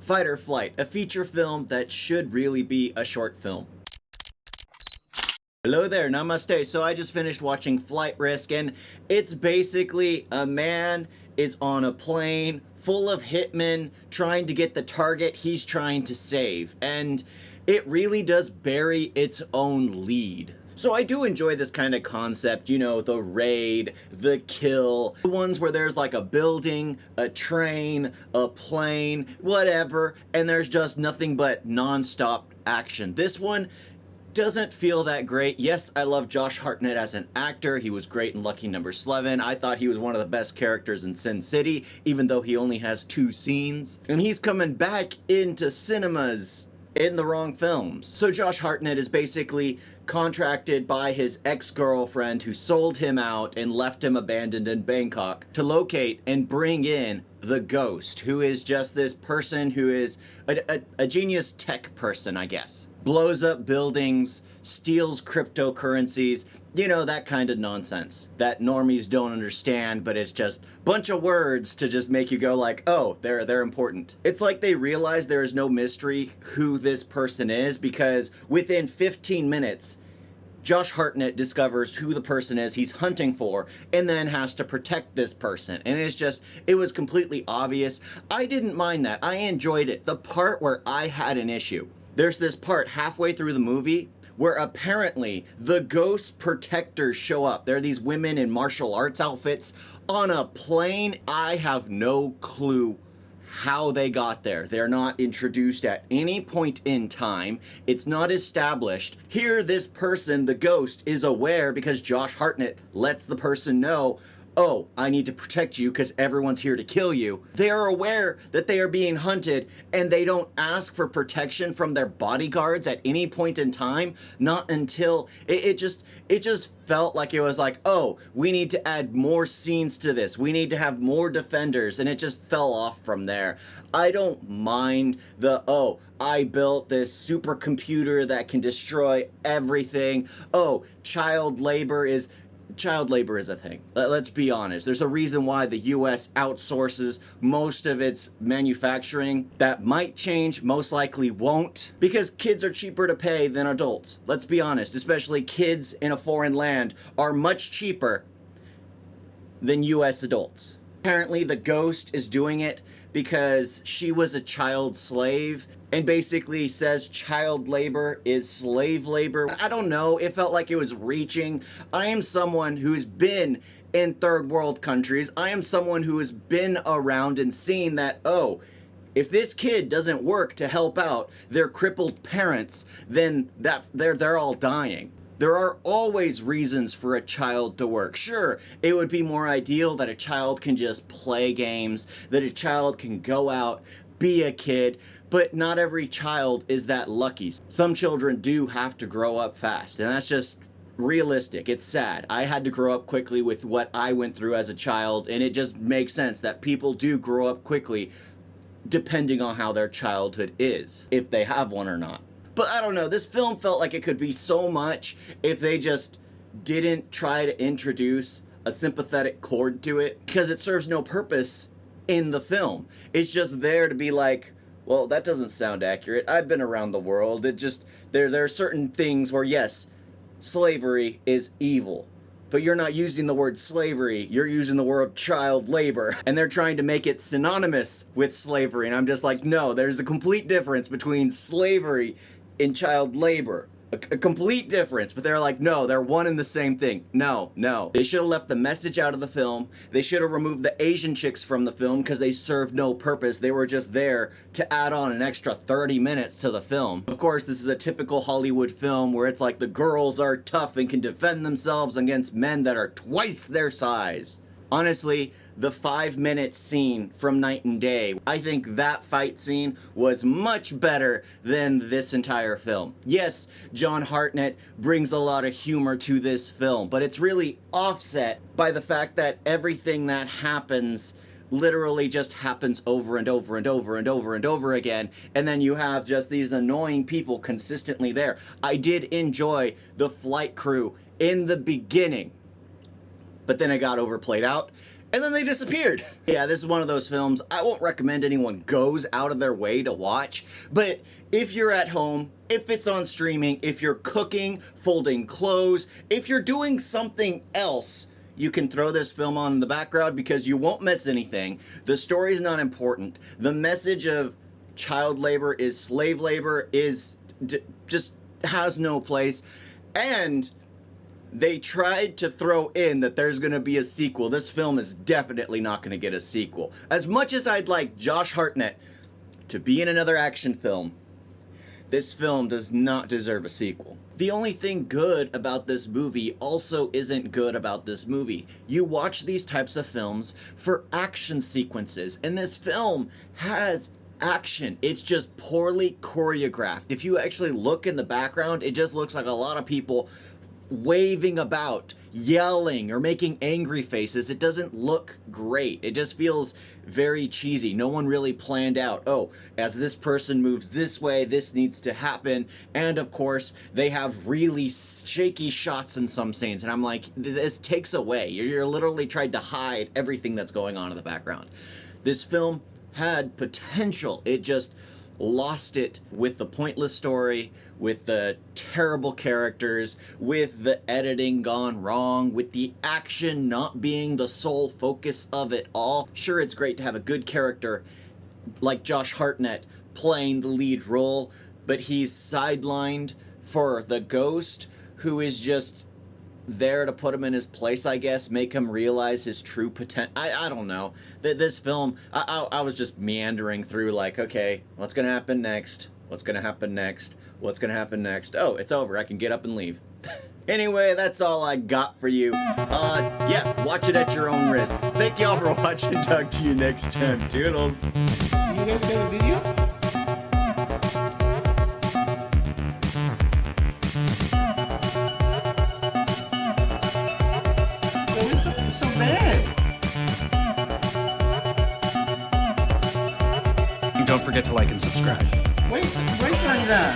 Fight or Flight, a feature film that should really be a short film. Hello there, namaste. So I just finished watching Flight Risk, and it's basically a man is on a plane full of hitmen trying to get the target he's trying to save, and it really does bury its own lead. So I do enjoy this kind of concept, you know, the raid, the kill, the ones where there's like a building, a train, a plane, whatever, and there's just nothing but non-stop action. This one doesn't feel that great. Yes, I love Josh Hartnett as an actor. He was great in Lucky Number 11. I thought he was one of the best characters in Sin City, even though he only has 2 scenes. And he's coming back into cinemas in the wrong films. So Josh Hartnett is basically contracted by his ex-girlfriend who sold him out and left him abandoned in Bangkok to locate and bring in the Ghost, who is just this person who is a genius tech person, I guess. Blows up buildings, steals cryptocurrencies, you know, that kind of nonsense that normies don't understand, but it's just a bunch of words to just make you go like, oh, they're important. It's like they realize there is no mystery who this person is, because within 15 minutes, Josh Hartnett discovers who the person is he's hunting for and then has to protect this person. And it's just, it was completely obvious. I didn't mind that. I enjoyed it. The part where I had an issue, there's this part halfway through the movie where apparently the Ghost protectors show up. They're these women in martial arts outfits on a plane. I have no clue how they got there. They're not introduced at any point in time. It's not established. Here, this person, the Ghost, is aware because Josh Hartnett lets the person know, oh, I need to protect you because everyone's here to kill you. They are aware that they are being hunted, and they don't ask for protection from their bodyguards at any point in time. Not until it just felt like it was like, oh, we need to add more scenes to this. We need to have more defenders, and it just fell off from there. I don't mind the, oh, I built this supercomputer that can destroy everything. Oh, child labor is a thing. Let's be honest. There's a reason why the US outsources most of its manufacturing. That might change, most likely won't, because kids are cheaper to pay than adults. Let's be honest, especially kids in a foreign land are much cheaper than US adults. Apparently the Ghost is doing it because she was a child slave and basically says child labor is slave labor. I don't know, it felt like it was reaching. I am someone who's been in third world countries. I am someone who has been around and seen that, oh, if this kid doesn't work to help out their crippled parents, then they're all dying. There are always reasons for a child to work. Sure, it would be more ideal that a child can just play games, that a child can go out, be a kid, but not every child is that lucky. Some children do have to grow up fast, and that's just realistic. It's sad. I had to grow up quickly with what I went through as a child, and it just makes sense that people do grow up quickly depending on how their childhood is, if they have one or not. But I don't know, this film felt like it could be so much if they just didn't try to introduce a sympathetic chord to it, because it serves no purpose in the film. It's just there to be like, well, that doesn't sound accurate. I've been around the world. It just, there are certain things where, yes, slavery is evil, but you're not using the word slavery, you're using the word child labor, and they're trying to make it synonymous with slavery, and I'm just like, no, there's a complete difference between slavery and child labor. A complete difference, but they're like, no, they're one and the same thing. No. They should have left the message out of the film. They should have removed the Asian chicks from the film because they served no purpose. They were just there to add on an extra 30 minutes to the film. Of course, this is a typical Hollywood film where it's like the girls are tough and can defend themselves against men that are twice their size. Honestly, the 5-minute scene from Night and Day, I think that fight scene was much better than this entire film. Yes, John Hartnett brings a lot of humor to this film, but it's really offset by the fact that everything that happens literally just happens over and over and over and over and over again, and then you have just these annoying people consistently there. I did enjoy the flight crew in the beginning, but then it got overplayed out, and then they disappeared. Yeah, this is one of those films I won't recommend anyone goes out of their way to watch, but if you're at home, if it's on streaming, if you're cooking, folding clothes, if you're doing something else, you can throw this film on in the background because you won't miss anything. The story's not important. The message of child labor is slave labor is just has no place. And they tried to throw in that there's going to be a sequel. This film is definitely not going to get a sequel. As much as I'd like Josh Hartnett to be in another action film, this film does not deserve a sequel. The only thing good about this movie also isn't good about this movie. You watch these types of films for action sequences, and this film has action. It's just poorly choreographed. If you actually look in the background, it just looks like a lot of people waving about, yelling, or making angry faces. It doesn't look great. It just feels very cheesy. No one really planned out, oh, as this person moves this way, this needs to happen. And of course, they have really shaky shots in some scenes. And I'm like, this takes away. You're literally trying to hide everything that's going on in the background. This film had potential. It just lost it with the pointless story, with the terrible characters, with the editing gone wrong, with the action not being the sole focus of it all. Sure, it's great to have a good character like Josh Hartnett playing the lead role, but he's sidelined for the ghost, who is just there to put him in his place, I guess, make him realize his true potential. I don't know. This film, I was just meandering through like, okay, what's gonna happen next? What's gonna happen next? What's gonna happen next? Oh, it's over. I can get up and leave. Anyway, that's all I got for you. Yeah, watch it at your own risk. Thank y'all for watching. Talk to you next time. Toodles. You guys got a video? Don't forget to like and subscribe. Wait, wait, Sandra.